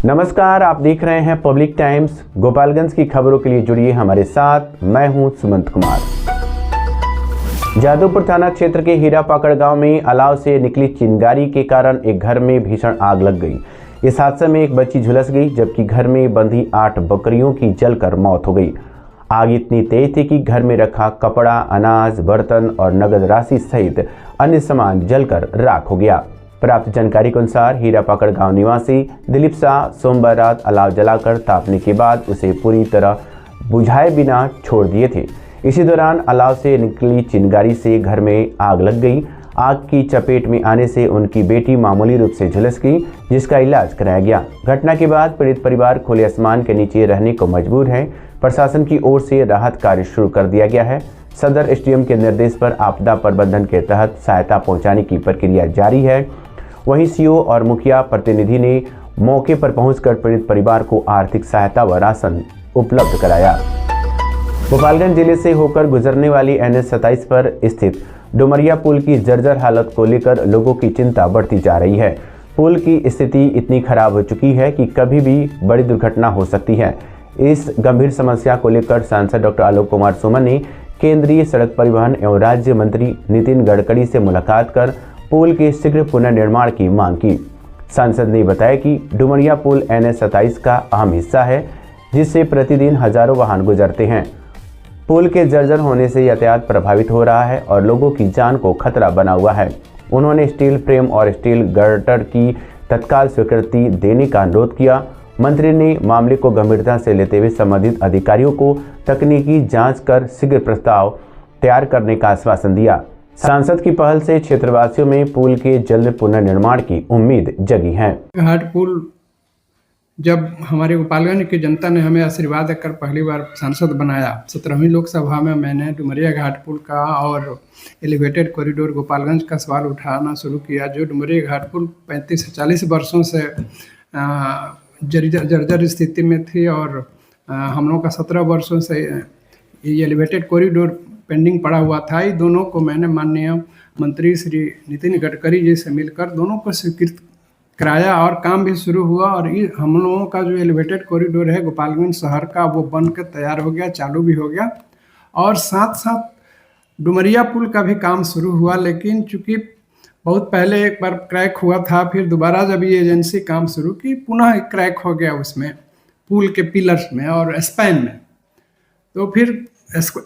नमस्कार, आप देख रहे हैं पब्लिक टाइम्स। गोपालगंज की खबरों के लिए जुड़िए हमारे साथ। मैं हूं सुमंत कुमार। जादूपुर थाना क्षेत्र के हीरा पाकड़ गांव में अलाव से निकली चिंगारी के कारण एक घर में भीषण आग लग गई। इस हादसे में एक बच्ची झुलस गई, जबकि घर में बंधी 8 बकरियों की जलकर मौत हो गई। आग इतनी तेज थी कि घर में रखा कपड़ा, अनाज, बर्तन और नगद राशि सहित अन्य सामान जलकर राख हो गया। प्राप्त जानकारी के अनुसार हीरा पाकड़ गांव निवासी दिलीप शाह सोमवार रात अलाव जलाकर तापने के बाद उसे पूरी तरह बुझाए बिना छोड़ दिए थे। इसी दौरान अलाव से निकली चिंगारी से घर में आग लग गई। आग की चपेट में आने से उनकी बेटी मामूली रूप से झुलस गई, जिसका इलाज कराया गया। घटना के बाद पीड़ित परिवार खुले आसमान के नीचे रहने को मजबूर है। प्रशासन की ओर से राहत कार्य शुरू कर दिया गया है। सदर एसडीएम के निर्देश पर आपदा प्रबंधन के तहत सहायता पहुंचाने की प्रक्रिया जारी है। वहीं सीओ और मुखिया प्रतिनिधि ने मौके पर पहुंचकर पीड़ित परिवार को आर्थिक सहायता व राशन उपलब्ध कराया। गोपालगंज जिले से होकर गुजरने वाली NH 27 पर स्थित डुमरिया पुल की जर्जर हालत को लेकर लोगों की चिंता बढ़ती जा रही है। पुल की स्थिति इतनी खराब हो चुकी है कि कभी भी बड़ी दुर्घटना हो सकती है। इस गंभीर समस्या को लेकर सांसद डॉक्टर आलोक कुमार सुमन ने केंद्रीय सड़क परिवहन एवं राज्य मंत्री नितिन गडकरी से मुलाकात कर पुल के शीघ्र पुनर्निर्माण की मांग की। सांसद ने बताया कि डुमरिया पुल NH 27 का अहम हिस्सा है, जिससे प्रतिदिन हजारों वाहन गुजरते हैं। पुल के जर्जर होने से यातायात प्रभावित हो रहा है और लोगों की जान को खतरा बना हुआ है। उन्होंने स्टील फ्रेम और स्टील गर्टर की तत्काल स्वीकृति देने का अनुरोध किया। मंत्री ने मामले को गंभीरता से लेते हुए संबंधित अधिकारियों को तकनीकी जांच कर शीघ्र प्रस्ताव तैयार करने का आश्वासन दिया। सांसद की पहल से क्षेत्रवासियों में पुल के जल्द पुनर्निर्माण की उम्मीद जगी है। घाट पुल जब हमारे गोपालगंज की जनता ने हमें आशीर्वाद देकर पहली बार सांसद बनाया, 17वीं लोकसभा में मैंने डुमरिया घाट पुल का और एलिवेटेड कॉरिडोर गोपालगंज का सवाल उठाना शुरू किया। जो डुमरिया घाट पुल 35 से 40 वर्षों से जर्जर स्थिति में थी और हम लोग का 17 वर्षों से ये एलिवेटेड कॉरिडोर पेंडिंग पड़ा हुआ था। ये दोनों को मैंने माननीय मंत्री श्री नितिन गडकरी जी से मिलकर दोनों को स्वीकृत कराया और काम भी शुरू हुआ। और ये हम लोगों का जो एलिवेटेड कॉरिडोर है गोपालगंज शहर का, वो बन कर तैयार हो गया, चालू भी हो गया। और साथ साथ डुमरिया पुल का भी काम शुरू हुआ, लेकिन चूँकि बहुत पहले एक बार क्रैक हुआ था, फिर दोबारा जब ये एजेंसी काम शुरू की, पुनः क्रैक हो गया उसमें पुल के पिलर्स में और स्पैन में। तो फिर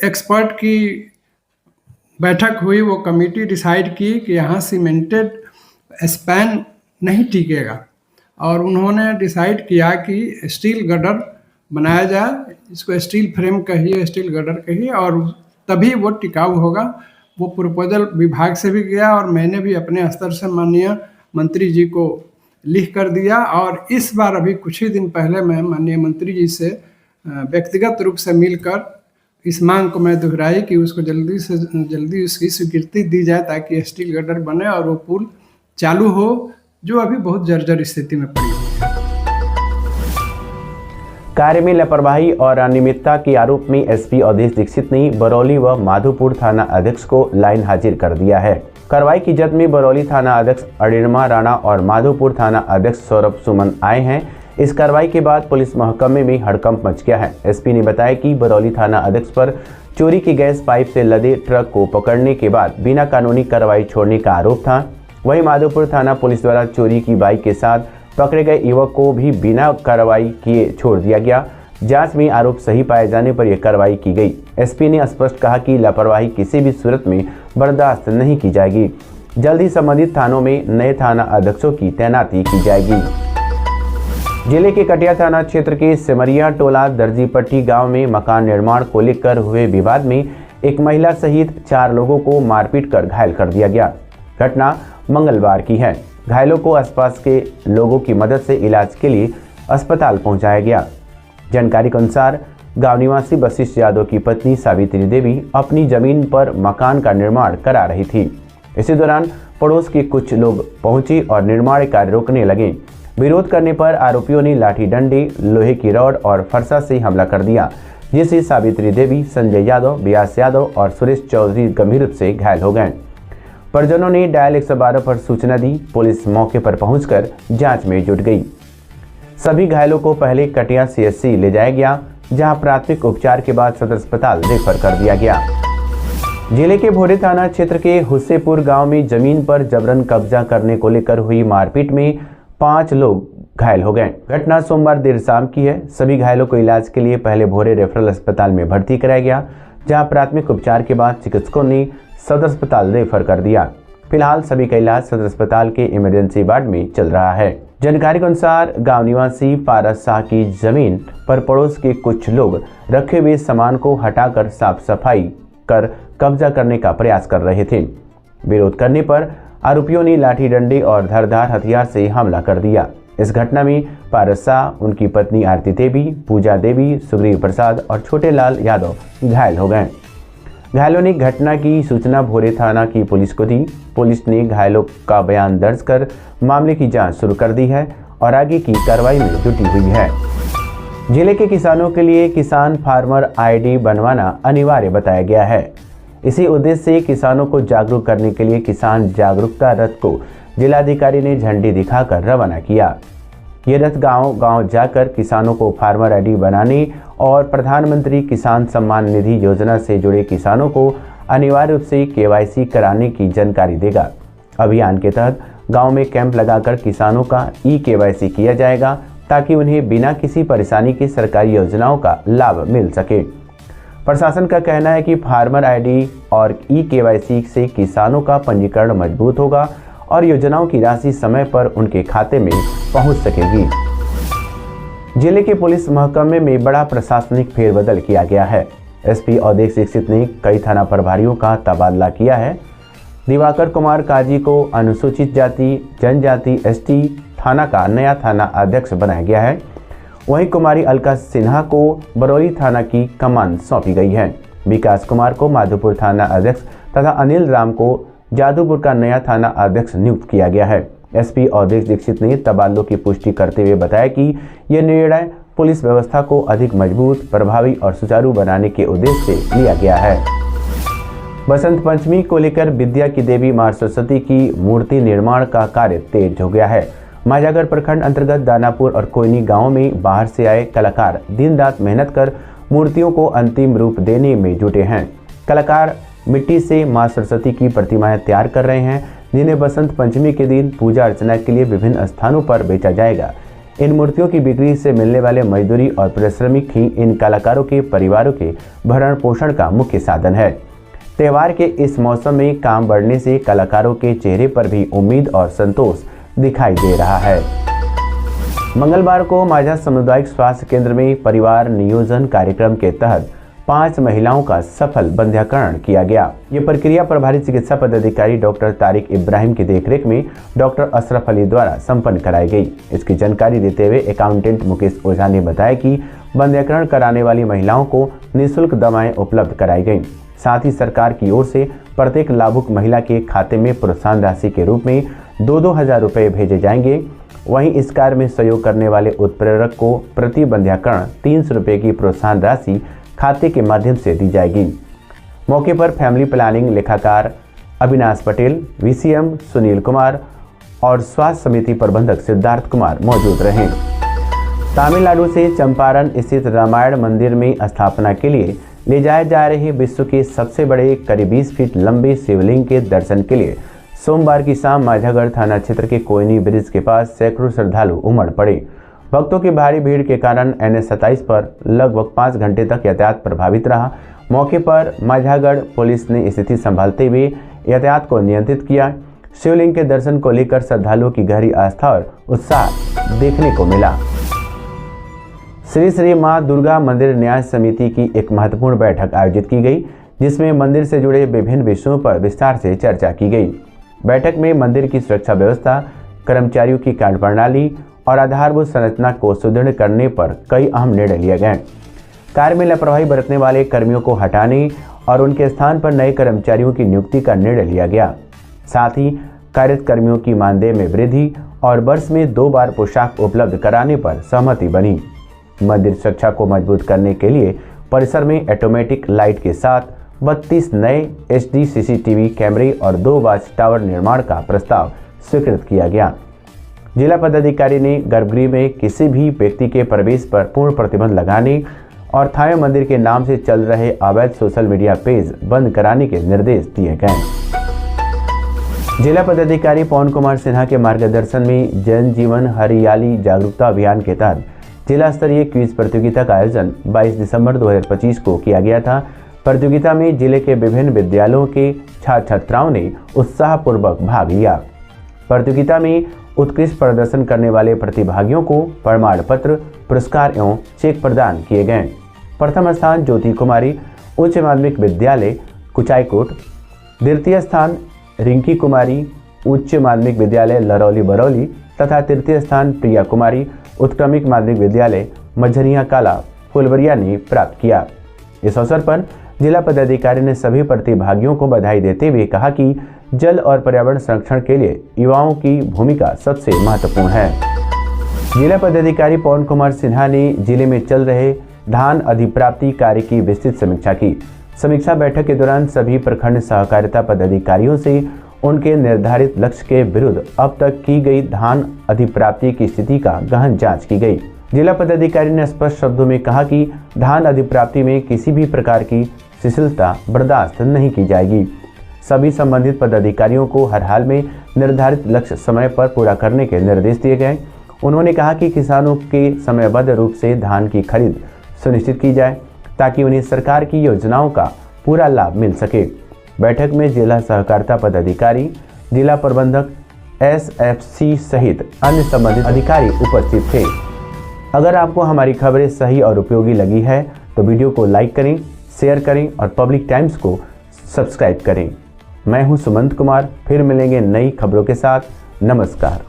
एक्सपर्ट की बैठक हुई, वो कमेटी डिसाइड की कि यहाँ सीमेंटेड स्पैन नहीं टिकेगा और उन्होंने डिसाइड किया कि स्टील गर्डर बनाया जाए। इसको स्टील फ्रेम कहिए, स्टील गर्डर कहिए, और तभी वो टिकाऊ होगा। वो प्रपोजल विभाग से भी गया और मैंने भी अपने स्तर से माननीय मंत्री जी को लिख कर दिया। और इस बार अभी कुछ ही दिन पहले मैं माननीय मंत्री जी से व्यक्तिगत रूप से मिलकर इस मांग को मैं दोहराई कि उसको जल्दी से जल्दी उसकी स्वीकृति दी जाए, ताकि स्टील गर्डर बने और वो पुल चालू हो, जो अभी बहुत जर्जर स्थिति में पड़ी है। कार्य में लापरवाही और अनियमितता के आरोप में एसपी अवधेश दीक्षित ने बरौली व माधोपुर थाना अध्यक्ष को लाइन हाजिर कर दिया है। कार्रवाई की जद में बरौली थाना अध्यक्ष अनिर्मा राणा और माधोपुर थाना अध्यक्ष सौरभ सुमन आए हैं। इस कार्रवाई के बाद पुलिस महकमे में हड़कंप मच गया है। एसपी ने बताया कि बरौली थाना अध्यक्ष पर चोरी की गैस पाइप से लदे ट्रक को पकड़ने के बाद बिना कानूनी कार्रवाई छोड़ने का आरोप था। वहीं माधोपुर थाना पुलिस द्वारा चोरी की बाइक के साथ पकड़े गए युवक को भी बिना कार्रवाई किए छोड़ दिया गया। जांच में आरोप सही पाए जाने पर यह कार्रवाई की गई। एसपी ने स्पष्ट कहा कि लापरवाही किसी भी सूरत में बर्दाश्त नहीं की जाएगी। जल्द ही संबंधित थानों में नए थाना अध्यक्षों की तैनाती की जाएगी। जिले के कटिया थाना क्षेत्र के सिमरिया टोला दर्जीपट्टी गांव में मकान निर्माण को लेकर हुए विवाद में एक महिला सहित 4 लोगों को मारपीट कर घायल कर दिया गया। घटना मंगलवार की है। घायलों को आसपास के लोगों की मदद से इलाज के लिए अस्पताल पहुंचाया गया। जानकारी के अनुसार गांव निवासी वशिष्ठ यादव की पत्नी सावित्री देवी अपनी जमीन पर मकान का निर्माण करा रही थी। इसी दौरान पड़ोस के कुछ लोग पहुंचे और निर्माण कार्य रोकने लगे। विरोध करने पर आरोपियों ने लाठी डंडे, लोहे की रॉड और फरसा से हमला कर दिया, जिससे सावित्री देवी, संजय यादव, व्यास यादव और सुरेश चौधरी गंभीर रूप से घायल हो गए। परिजनों ने डायल 112 पर सूचना दी। पुलिस मौके पर पहुंचकर जांच में जुट गई। सभी घायलों को पहले कटिया CHC ले जाया गया, जहां प्राथमिक उपचार के बाद सदर अस्पताल रेफर कर दिया गया। जिले के भोरे थाना क्षेत्र के हुस्सेपुर गांव में जमीन पर जबरन कब्जा करने को लेकर हुई मारपीट में 5 लोग घायल हो गए। घटना सोमवार देर शाम की है। सभी घायलों को इलाज के लिए पहले भोरे रेफरल अस्पताल में भर्ती कराया गया, जहां प्राथमिक उपचार के बाद चिकित्सकों ने सदर अस्पताल रेफर कर दिया। फिलहाल सभी का इलाज सदर अस्पताल के इमरजेंसी वार्ड में चल रहा है। जानकारी के अनुसार गांव निवासी पारस शाह की जमीन पर पड़ोस के कुछ लोग रखे हुए सामान को हटाकर साफ सफाई कर कब्जा करने का प्रयास कर रहे थे। विरोध करने पर आरोपियों ने लाठी डंडे और धारदार हथियार से हमला कर दिया। इस घटना में पारस शाह, उनकी पत्नी आरती देवी, पूजा देवी, सुग्रीव प्रसाद और छोटे लाल यादव घायल हो गए। घायलों ने घटना की सूचना भोरे थाना की पुलिस को दी। पुलिस ने घायलों का बयान दर्ज कर मामले की जांच शुरू कर दी है और आगे की कार्रवाई में जुटी हुई है। जिले के किसानों के लिए किसान फार्मर ID बनवाना अनिवार्य बताया गया है। इसी उद्देश्य से किसानों को जागरूक करने के लिए किसान जागरूकता रथ को जिलाधिकारी ने झंडी दिखाकर रवाना किया। ये रथ गांव-गांव जाकर किसानों को फार्मर ID बनाने और प्रधानमंत्री किसान सम्मान निधि योजना से जुड़े किसानों को अनिवार्य रूप से KYC कराने की जानकारी देगा। अभियान के तहत गांव में कैंप लगाकर किसानों का e-KYC किया जाएगा, ताकि उन्हें बिना किसी परेशानी के सरकारी योजनाओं का लाभ मिल सके। प्रशासन का कहना है कि फार्मर ID और e-KYC से किसानों का पंजीकरण मजबूत होगा और योजनाओं की राशि समय पर उनके खाते में पहुंच सकेगी। जिले के पुलिस महकमे में बड़ा प्रशासनिक फेरबदल किया गया है। SP औदेश दीक्षित ने कई थाना प्रभारियों का तबादला किया है। दिवाकर कुमार काजी को अनुसूचित जाति जनजाति ST थाना का नया थाना अध्यक्ष बनाया गया है। वहीं कुमारी अलका सिन्हा को बरौली थाना की कमान सौंपी गई है। विकास कुमार को माधोपुर थाना अध्यक्ष तथा अनिल राम को जादूपुर का नया थाना अध्यक्ष नियुक्त किया गया है। SP औदेश दीक्षित ने तबादलों की पुष्टि करते हुए बताया कि यह निर्णय पुलिस व्यवस्था को अधिक मजबूत, प्रभावी और सुचारू बनाने के उद्देश्य से लिया गया है। बसंत पंचमी को लेकर विद्या की देवी मां सरस्वती की मूर्ति निर्माण का कार्य तेज हो गया है। माझागढ़ प्रखंड अंतर्गत दानापुर और कोयनी गांव में बाहर से आए कलाकार दिन रात मेहनत कर मूर्तियों को अंतिम रूप देने में जुटे हैं। कलाकार मिट्टी से मां सरस्वती की प्रतिमाएं तैयार कर रहे हैं, जिन्हें बसंत पंचमी के दिन पूजा अर्चना के लिए विभिन्न स्थानों पर बेचा जाएगा। इन मूर्तियों की बिक्री से मिलने वाले मजदूरी और पारिश्रमिक ही इन कलाकारों के परिवारों के भरण पोषण का मुख्य साधन है। त्योहार के इस मौसम में काम बढ़ने से कलाकारों के चेहरे पर भी उम्मीद और संतोष दिखाई दे रहा है। मंगलवार को माझा सामुदायिक स्वास्थ्य केंद्र में परिवार नियोजन कार्यक्रम के तहत 5 महिलाओं का सफल बंध्याकरण किया गया। ये प्रक्रिया प्रभारी चिकित्सा पदाधिकारी डॉक्टर तारिक इब्राहिम की देखरेख में डॉक्टर अशरफ अली द्वारा संपन्न कराई गई। इसकी जानकारी देते हुए अकाउंटेंट मुकेश ओझा ने बताया कि बंध्याकरण कराने वाली महिलाओं को निःशुल्क दवाएं उपलब्ध कराई गई। साथ ही सरकार की ओर से प्रत्येक लाभुक महिला के खाते में प्रोत्साहन राशि के रूप में 2-2 हज़ार रुपये भेजे जाएंगे। वहीं इस कार्य में सहयोग करने वाले उत्प्रेरक को प्रति बंध्याकरण 300 रुपये की प्रोत्साहन राशि खाते के माध्यम से दी जाएगी। मौके पर फैमिली प्लानिंग लेखाकार अविनाश पटेल, VCM सुनील कुमार और स्वास्थ्य समिति प्रबंधक सिद्धार्थ कुमार मौजूद रहे। तमिलनाडु से चंपारण स्थित रामायण मंदिर में स्थापना के लिए ले जाए जा रहे विश्व के सबसे बड़े करीब 20 फीट लंबे शिवलिंग के दर्शन के लिए सोमवार की शाम माझागढ़ थाना क्षेत्र के कोयनी ब्रिज के पास सैकड़ों श्रद्धालु उमड़ पड़े। भक्तों की भारी भीड़ के कारण NH-27 पर लगभग 5 घंटे तक यातायात प्रभावित रहा। मौके पर माझागढ़ पुलिस ने स्थिति संभालते हुए यातायात को नियंत्रित किया। शिवलिंग के दर्शन को लेकर श्रद्धालुओं की गहरी आस्था और उत्साह देखने को मिला। श्री श्री मां दुर्गा मंदिर न्याय समिति की एक महत्वपूर्ण बैठक आयोजित की गई, जिसमें मंदिर से जुड़े विभिन्न विषयों पर विस्तार से चर्चा की गई। बैठक में मंदिर की सुरक्षा व्यवस्था, कर्मचारियों की कार्यप्रणाली और आधारभूत संरचना को सुदृढ़ करने पर कई अहम निर्णय लिए गए। कार्य में लापरवाही बरतने वाले कर्मियों को हटाने और उनके स्थान पर नए कर्मचारियों की नियुक्ति का निर्णय लिया गया। साथ ही कार्यरत कर्मियों की मानदेय में वृद्धि और वर्ष में 2 बार पोशाक उपलब्ध कराने पर सहमति बनी। मंदिर सुरक्षा को मजबूत करने के लिए परिसर में ऑटोमेटिक लाइट के साथ 32 नए HD CCTV कैमरे और 2 वॉच टावर निर्माण का प्रस्ताव स्वीकृत किया गया। जिला पदाधिकारी ने गर्भगृह में किसी भी व्यक्ति के प्रवेश पर पूर्ण प्रतिबंध लगाने और थावे मंदिर के नाम से चल रहे अवैध सोशल मीडिया पेज बंद कराने के निर्देश दिए गए। जिला पदाधिकारी पवन कुमार सिन्हा के मार्गदर्शन में जन जीवन हरियाली जागरूकता अभियान के तहत जिला स्तरीय क्विज प्रतियोगिता का आयोजन 22 दिसंबर 2025 को किया गया था। प्रतियोगिता में जिले के विभिन्न विद्यालयों के छात्र छात्राओं ने उत्साहपूर्वक भाग लिया। प्रतियोगिता में उत्कृष्ट प्रदर्शन करने वाले प्रतिभागियों को प्रमाण पत्र, पुरस्कार एवं चेक प्रदान किए गए। प्रथम स्थान ज्योति कुमारी उच्च माध्यमिक विद्यालय कुचाईकोट, द्वितीय स्थान रिंकी कुमारी उच्च माध्यमिक विद्यालय लरौली बरौली तथा तृतीय स्थान प्रिया कुमारी उत्क्रमिक माध्यमिक विद्यालय मझरिया काला फुलवरिया ने प्राप्त किया। इस अवसर पर जिला पदाधिकारी ने सभी प्रतिभागियों को बधाई देते हुए कहा कि जल और पर्यावरण संरक्षण के लिए युवाओं की भूमिका सबसे महत्वपूर्ण है। जिला पदाधिकारी पवन कुमार सिन्हा ने जिले में चल रहे धान अधिप्राप्ति कार्य की विस्तृत समीक्षा की। समीक्षा बैठक के दौरान सभी प्रखंड सहकारिता पदाधिकारियों से उनके निर्धारित लक्ष्य के विरुद्ध अब तक की गई धान अधिप्राप्ति की स्थिति का गहन जांच की गई। जिला पदाधिकारी ने स्पष्ट शब्दों में कहा कि धान अधिप्राप्ति में किसी भी प्रकार की शिथिलता बर्दाश्त नहीं की जाएगी। सभी संबंधित पदाधिकारियों को हर हाल में निर्धारित लक्ष्य समय पर पूरा करने के निर्देश दिए गए। उन्होंने कहा कि किसानों के समयबद्ध रूप से धान की खरीद सुनिश्चित की जाए ताकि उन्हें सरकार की योजनाओं का पूरा लाभ मिल सके। बैठक में जिला सहकारिता पदाधिकारी, जिला प्रबंधक, SFC सहित अन्य संबंधित अधिकारी उपस्थित थे। अगर आपको हमारी खबरें सही और उपयोगी लगी है तो वीडियो को लाइक करें, शेयर करें और पब्लिक टाइम्स को सब्सक्राइब करें। मैं हूं सुमंत कुमार, फिर मिलेंगे नई खबरों के साथ। नमस्कार।